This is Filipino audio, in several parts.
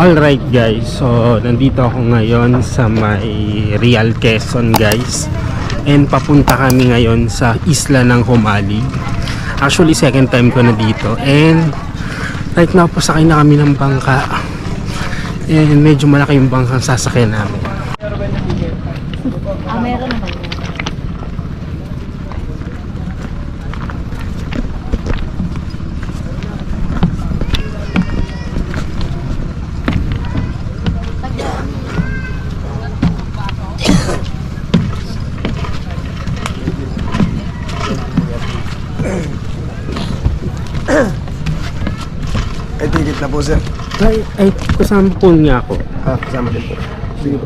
Alright guys, so nandito ako ngayon sa may Real Quezon guys. And papunta kami ngayon sa isla ng Humalig. Actually second time ko na dito. And right now pasakay na kami ng bangka. And medyo malaki yung bangkang sasakyan namin. Meron naman. Ay, ticket na po, sir. Ay, kasama po niya ako. Kasama din po. Sige po.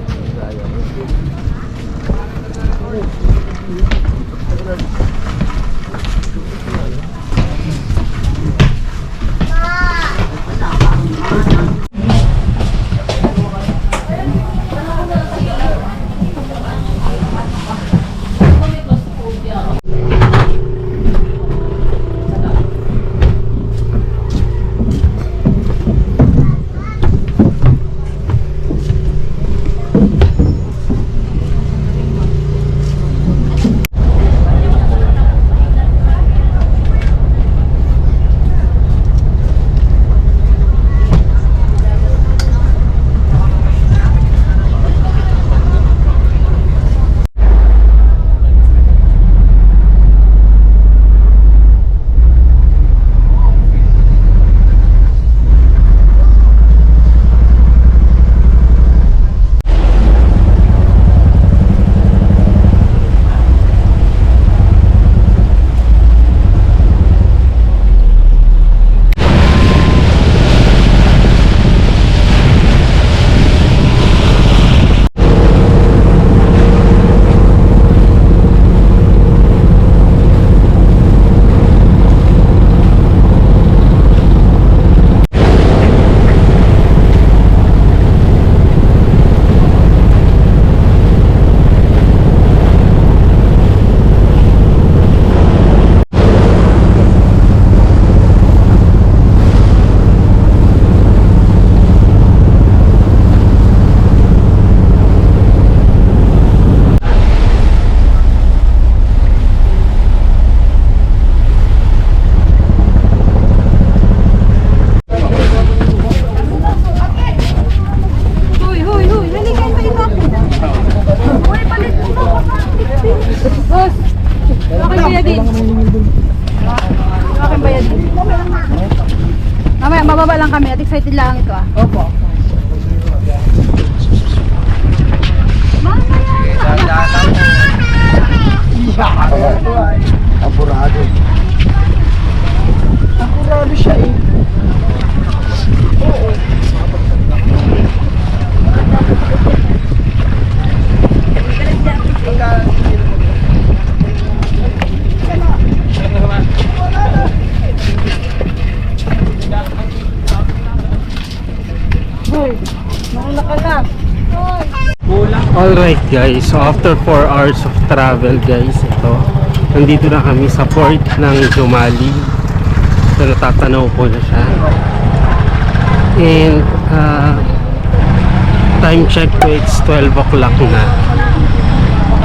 Mamaya, mababa lang kami at excited lang ito ah. Opo. Apurado. Apurado siya eh. Oo. Alright guys, so after 4 hours of travel guys, ito, nandito na kami sa port ng Humalig. So natatanaw po na siya. And time check ko, it's 12 o'clock na.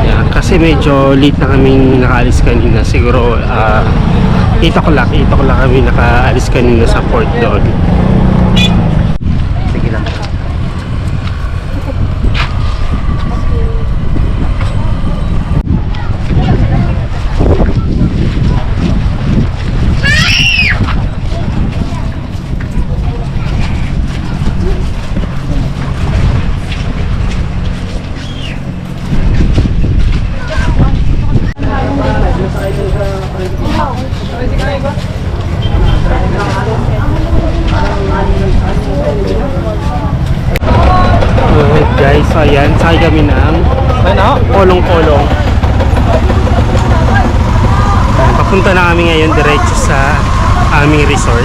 Yeah, kasi medyo late na kaming nakaalis kanina. Siguro 8 o'clock kami nakaalis kanina sa port doon. Sige lang. Guys, so ayan, sakay kami ng kolong-kolong. Papunta na kami ngayon diretso sa aming resort.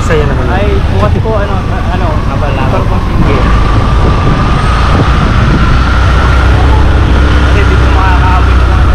Saya naman. Ay, bukas po abala. Parang single. Kasi dito makakaawin na mga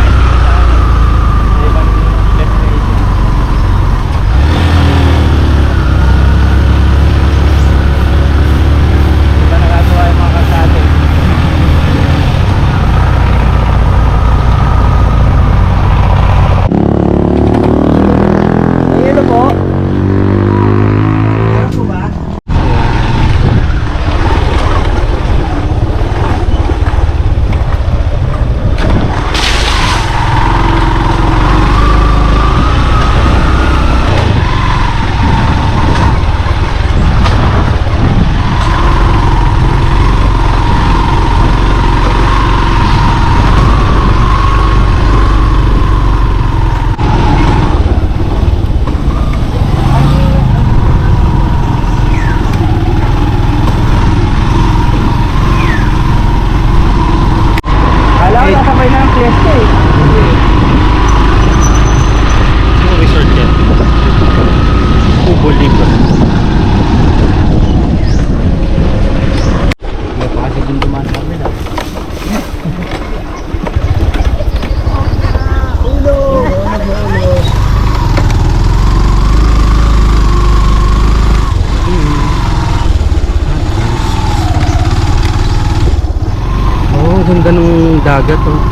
Ang ganda ng dagat, oh.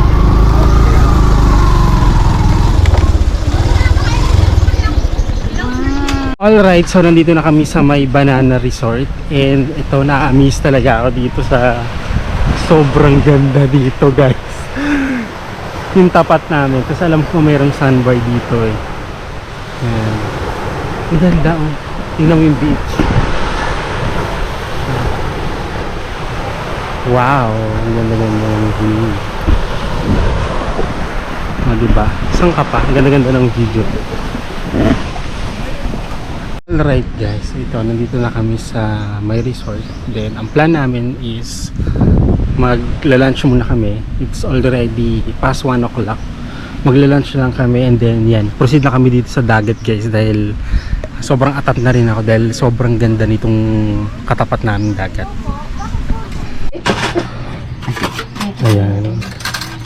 Alright, so nandito na kami sa may Banana Resort. And ito, na-amaze talaga ako dito sa sobrang ganda dito, guys. Yung tapat namin. Kasi alam ko mayroong sandbar dito, eh. Ayan. Ang ganda, oh. Tingnan mo yung beach. Wow, ang ganda-ganda ng view. Diba? Saan ka pa? Ang ganda-ganda ng video. Alright guys, ito, nandito na kami sa my resort. Then, ang plan namin is magla-lunch muna kami. It's already past 1 o'clock. Magla-lunch lang kami and then yan, proceed na kami dito sa dagat guys dahil sobrang atat na rin ako dahil sobrang ganda nitong katapat naming dagat. Ayan.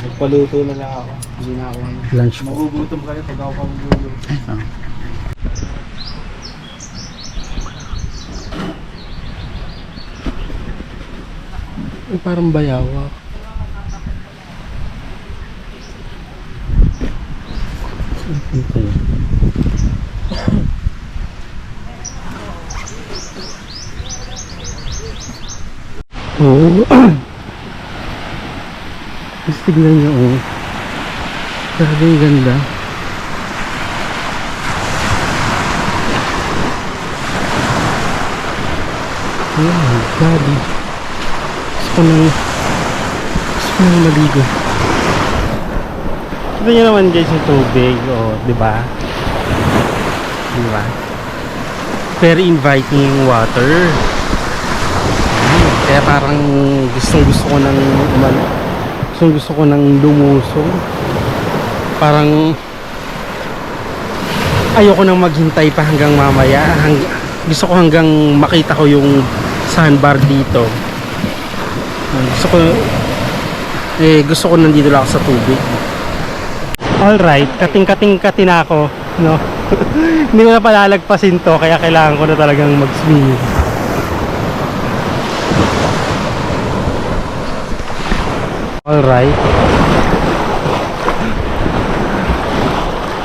Nagpaluto na lang ako. Hindi na ako. Lunch po. Magugutom kayo pag ako pagugutom. Ay, parang bayawak. Okay. Oo. Mas tignan nyo, oh. Grabe yung ganda. Oh my God. Gusto ko nang maligo. Kita nyo naman guys yung tubig, oh, diba? Diba? Very inviting yung water. Kaya parang gusto ko nang gusto ko nang lumusong. Parang ayoko nang maghintay pa hanggang mamaya. Gusto ko hanggang makita ko yung sandbar dito. Gusto ko nandito lang ako sa tubig. Alright, kating na ako, no? Hindi ko na palalagpasin to, kaya kailangan ko na talagang mag-swim. Alright.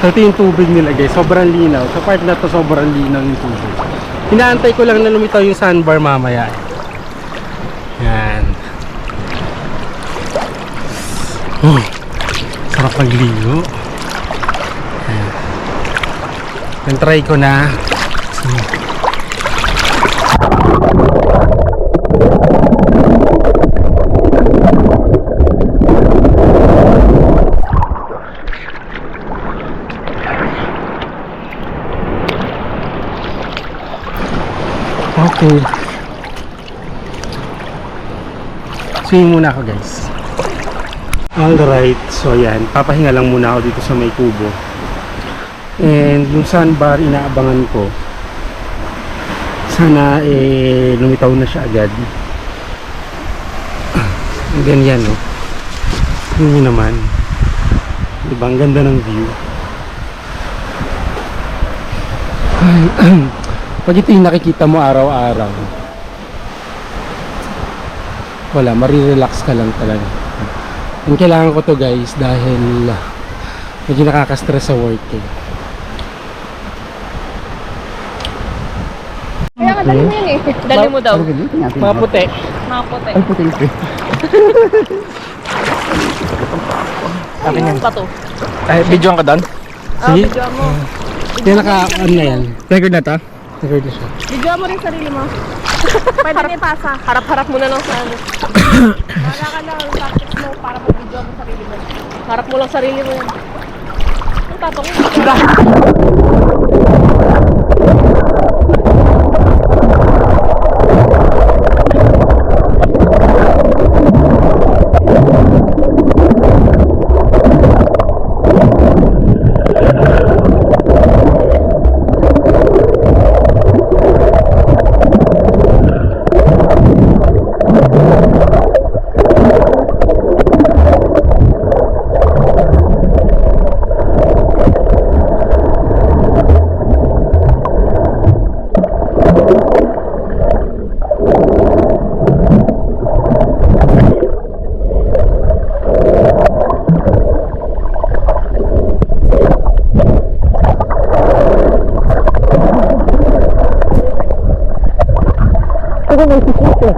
Ito yung tubig nila guys, sobrang linaw. Sa part na to sobrang linaw yung tubig. Inaantay ko lang na lumitaw yung sandbar mamaya. Yan. Oh, sarap magligo. Yan, try ko na. Okay. Swim muna ako guys. Alright, so yan, papahinga lang muna ako dito sa may kubo. And yung sandbar inaabangan ko. Sana lumitaw na siya agad. Ganyan, no? Yun naman. Diba, ang ganda ng view. Ay, pag ito yung nakikita mo araw-araw, wala, marirelax ka lang talaga. Yung kailangan ko to guys dahil medyo nakaka-stress sa work eh. Kaya nga, dali mo yun eh. Dali mo daw. Maputi. Maputi. Ay, puti ito. Akin yan. Pato. Ay, videoan ka doon? Sige. Video mo. Yan ano na yan. Record na to? Record na siya. Video mo rin sarili mo. Pwede na ipasa. Harap-harap mo na lang sa ano. Wala ka lang. Practice mo para mag-video mo sarili mo. Harap mo lang sarili mo yan. Ang tatong. Ako may sisip eh.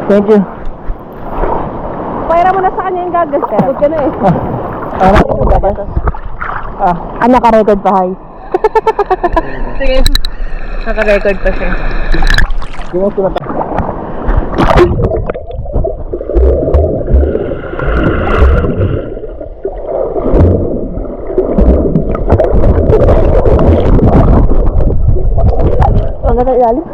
Thank you. Paira mo na sa kanya yung gagas. Huwag ka na eh. Naka-record pa, hay. Sige. Naka-record pa siya. Ang ganda ilalim.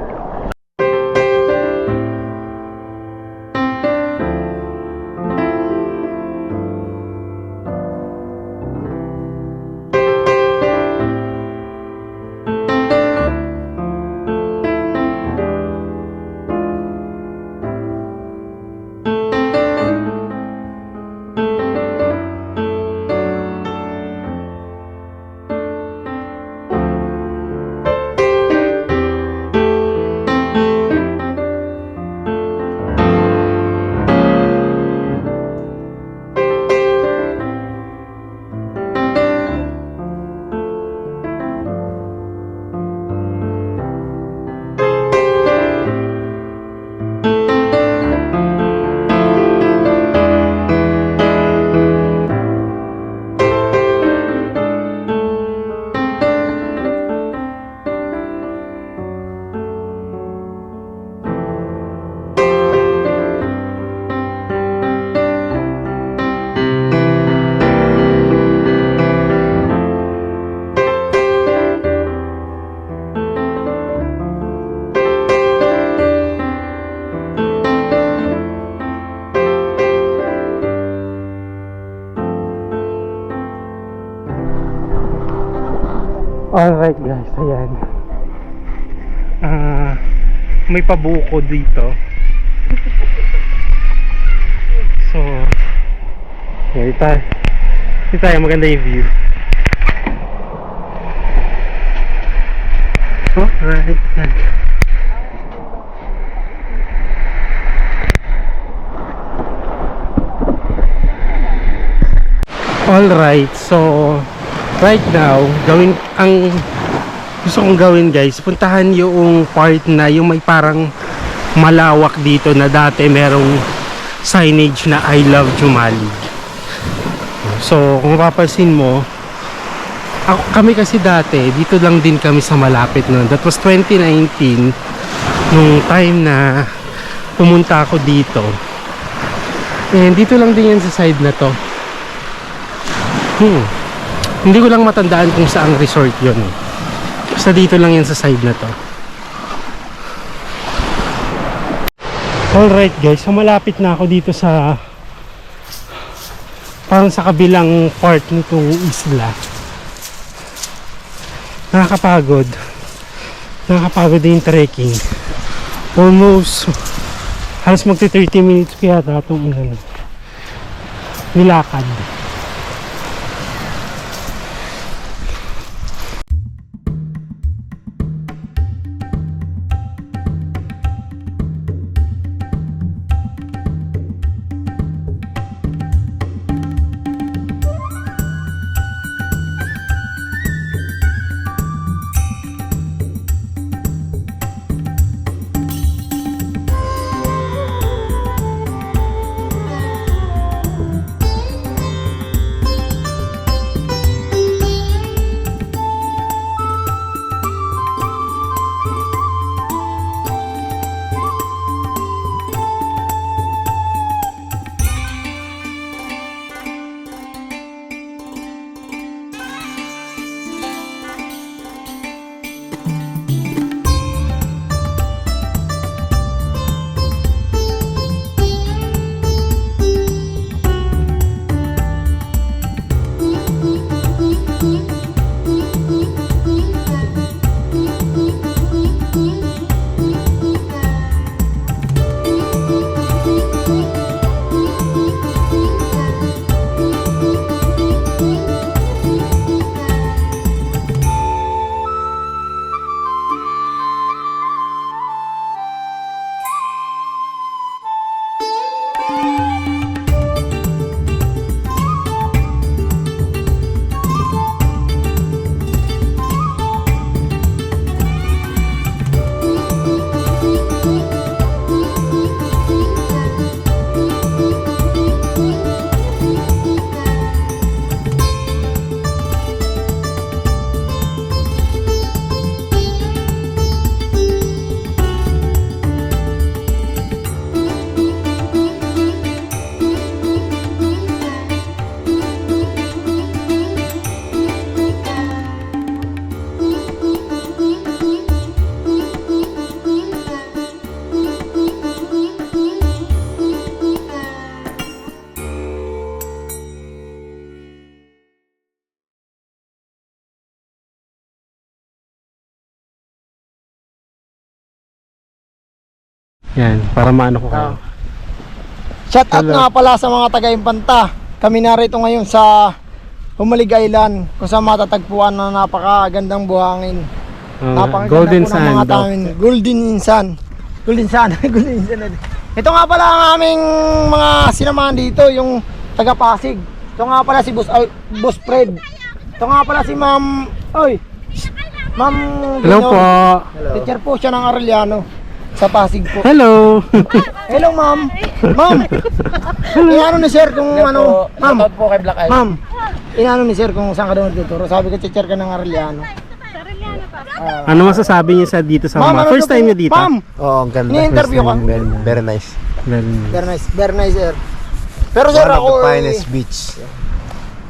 Alright guys, ayan. May pabuko dito. So, dito tayo, maganda yung view. Alright. Alright, so right now, gusto kong gawin guys, puntahan yung part na yung may parang malawak dito na dati merong signage na I love Jumalig. So kung mapapansin mo, kami kasi dati dito lang din kami sa malapit nun. That was 2019 nung time na pumunta ako dito. And dito lang din yan sa side na to. Hindi ko lang matandaan kung saang resort yun. Basta dito lang yan sa side na to. Alright guys, so malapit na ako dito sa parang sa kabilang part nitong isla. Nakakapagod din yung trekking. Almost halos magti 30 minutes kaya itong nilakad. Yan, para maano ko kayo. Shout out nga pala sa mga taga-Impanta. Kami narito ngayon sa Humalig Island, kung saan matatagpuan na napakagandang buhangin. Napakaganda Golden po ng Sand. mga tamin. Golden Sand. Golden Sand. Golden Sand. Ito nga pala ang aming mga sinamahan dito, yung taga-Pasig. Ito nga pala si Boss Fred. Ito nga pala si Ma'am. Oy. Ma'am. Hello Bino. po. Teacher po siya ng Arellano sa Pasig po. Hello. Hello, ma'am. Ma'am. Inano ni sir kung ano, ma'am. Shoutout po kay Black Eye. Ma'am. Inano ni sir kung saan ka daw nagtuturo. Sabi ko, teacher ka ng Arellano. Ano masasabi niyo sa dito sa Ma'am, mga ano first to time po? niyo dito? Ma'am. Oo, ang ganda. Ni-interview ka? Very nice. Very nice. Very nice, sir. Pero sir, One of ako the finest beach.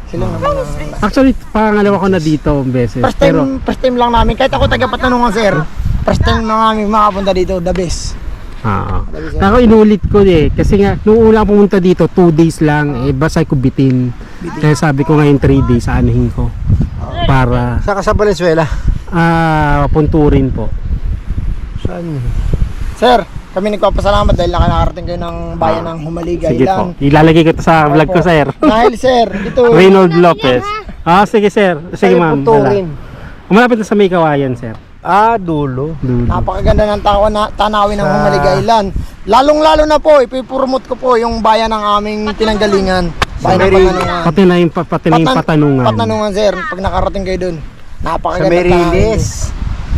sila naman ang- Actually, pangalawa ko na dito beses. Pero First time lang namin. Kahit ako taga-Patanungan, sir. First time lang namin makapunta dito. The best. ako inulit ko kasi nga nung una pumunta dito 2 days lang basay ko bitin. Kaya sabi ko ngayon 3 days anuhin ko para Saka sa Valenzuela. punturin po. Saan? Sir, kami nagpapasalamat dahil nakakarating kayo ng bayan ng Humalig Sige po. Island. Ilalagay ko to sa vlog ko, sir. Dahil sir, ito Reynold Lopez. Sige sir. Sige ma'am. punturin. Malapit na sa may kawayan, sir. Dulo. Dulo. Napakaganda ng tanawin ng Humalig Island. Lalong-lalo na po, ipipromote ko po yung bayan ng aming pinanggalingan. Bayan ng Patanungan. Pati na yung patanungan. Patanungan, sir, pag nakarating kayo dun. Sa Napakaganda ng Meriles.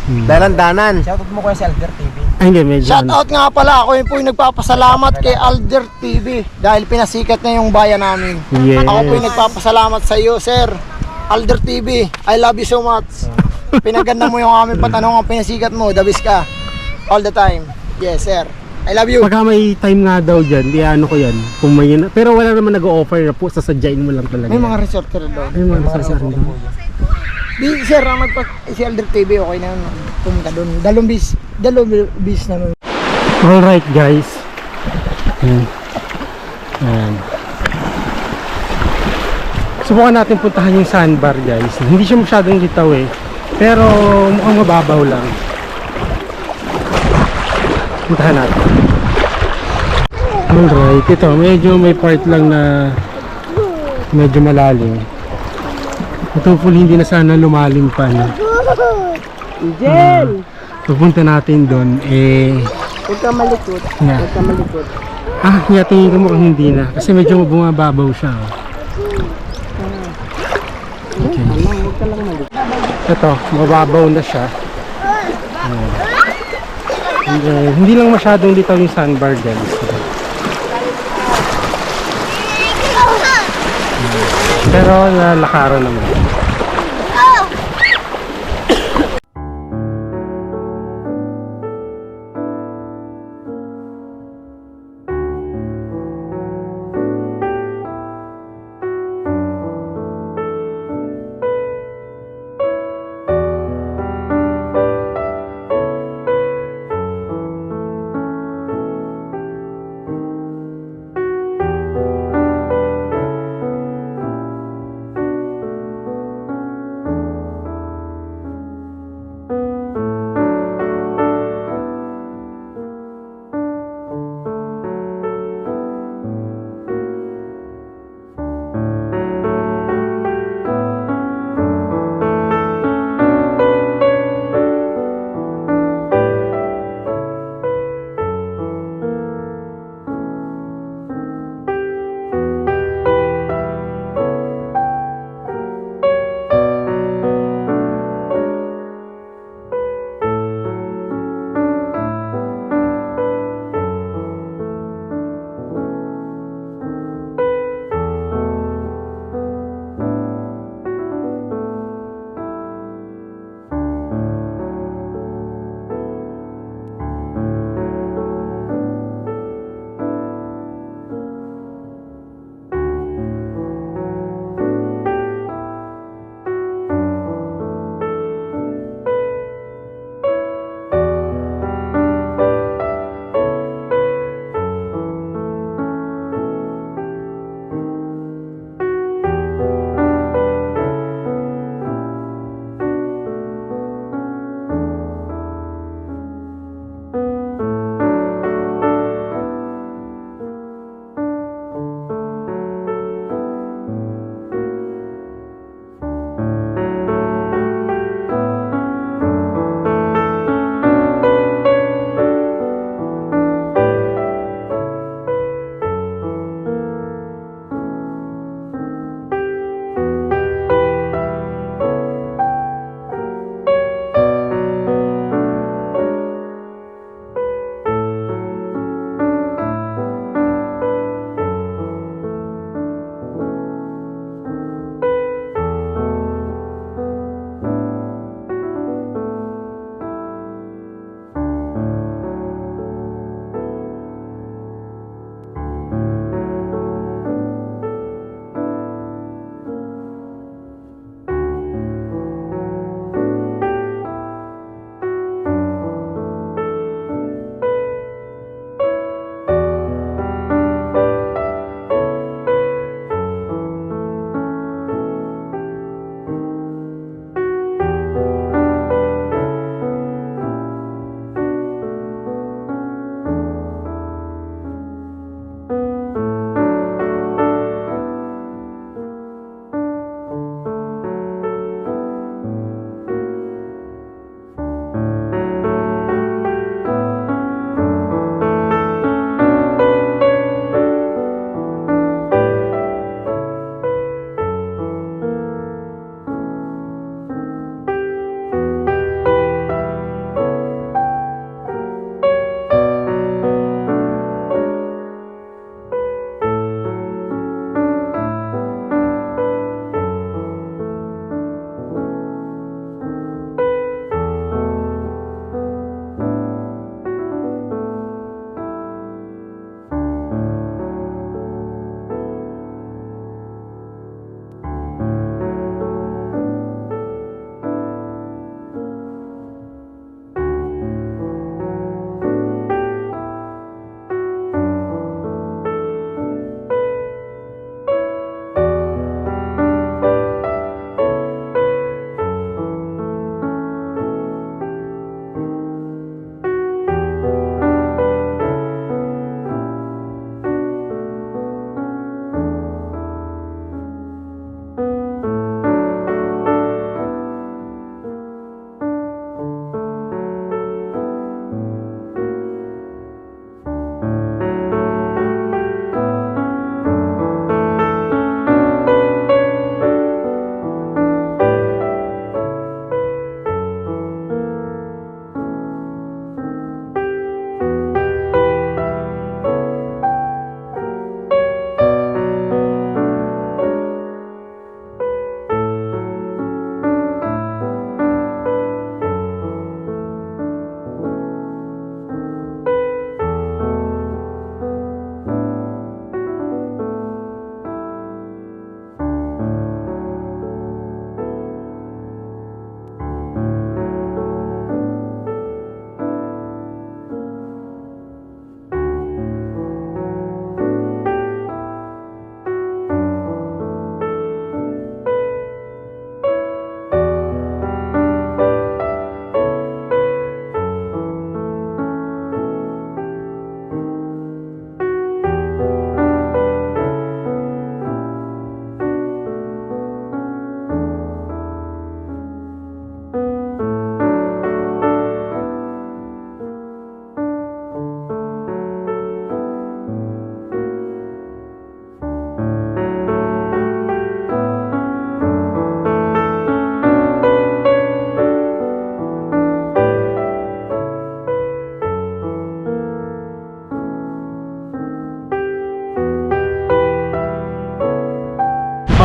Dalan-danan. Shoutout mo kuya si Alder TV. Ay, hindi, medyo. Shoutout nga pala, ako yung po yung nagpapasalamat kay Alder TV dahil pinasikat niya yung bayan namin. Yes. Ako po yung nagpapasalamat sa iyo, sir. Alder TV, I love you so much. Pinaganda mo yung aming patanong, pinasikat mo, the best ka. All the time. Yes, sir. I love you. Pagka may time nga daw dyan, di ano ko yan. Kung may, pero wala naman nag-o-offer na po, sasadyain mo lang talaga. May mga resort ka rin doon. May mga resort ka rin doon. Di, sir, ang si Alder TV, okay na yun. Pumunta doon. Dalawang bis na nun. Alright guys. Ayan. Subukan natin puntahan yung sandbar guys. Hindi siya masyadong litaw eh. Pero mukhang mababaw lang. Puntahan natin. Alright, ito medyo may part lang na medyo malalim. Hopefully hindi na sana lumalim pa. No? Jen! Pagpunta natin doon Huwag ka malikot. yeah. Huwag ka malikot. Yeah, tingin ko mukhang hindi na. Kasi medyo bumababaw siya. Oh. Okay. Huwag ka lang malikot. Ito, mababaw na siya. Ayan. And then, hindi lang masyadong litaw yung sandbar guys. Pero nalakaran naman.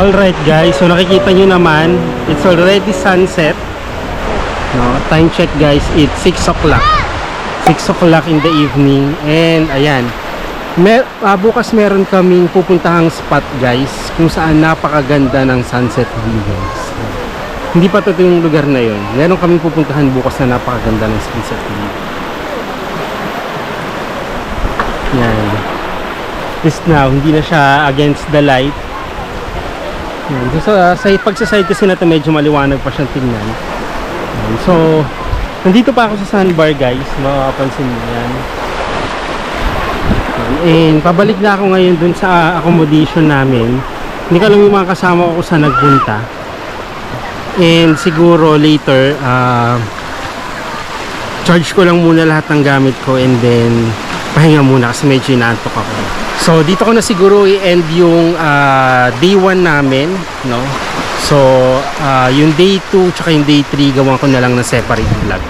Alright guys, so nakikita nyo naman, it's already sunset. No, time check guys, it's 6 o'clock. 6 o'clock in the evening. And ayan, bukas meron kaming pupuntahang spot guys, kung saan napakaganda ng sunset view guys. Hindi pa totoo yung lugar na yon. Meron kaming pupuntahan bukas na napakaganda ng sunset view. Yan. This now, hindi na siya against the light. Yan. So, sa side kasi na ito, medyo maliwanag pa siyang tingnan. Yan. So, nandito pa ako sa sandbar guys. Makapansin mo yan. And pabalik na ako ngayon dun sa accommodation namin. Hindi ko alam yung mga kasama ko sa nagpunta. And siguro later, charge ko lang muna lahat ng gamit ko and then pahinga muna kasi medyo inaantok ako. So dito ko na siguro i-end yung day 1 namin, no? So yung day 2 tsaka yung day 3 gawan ko na lang na separate vlog.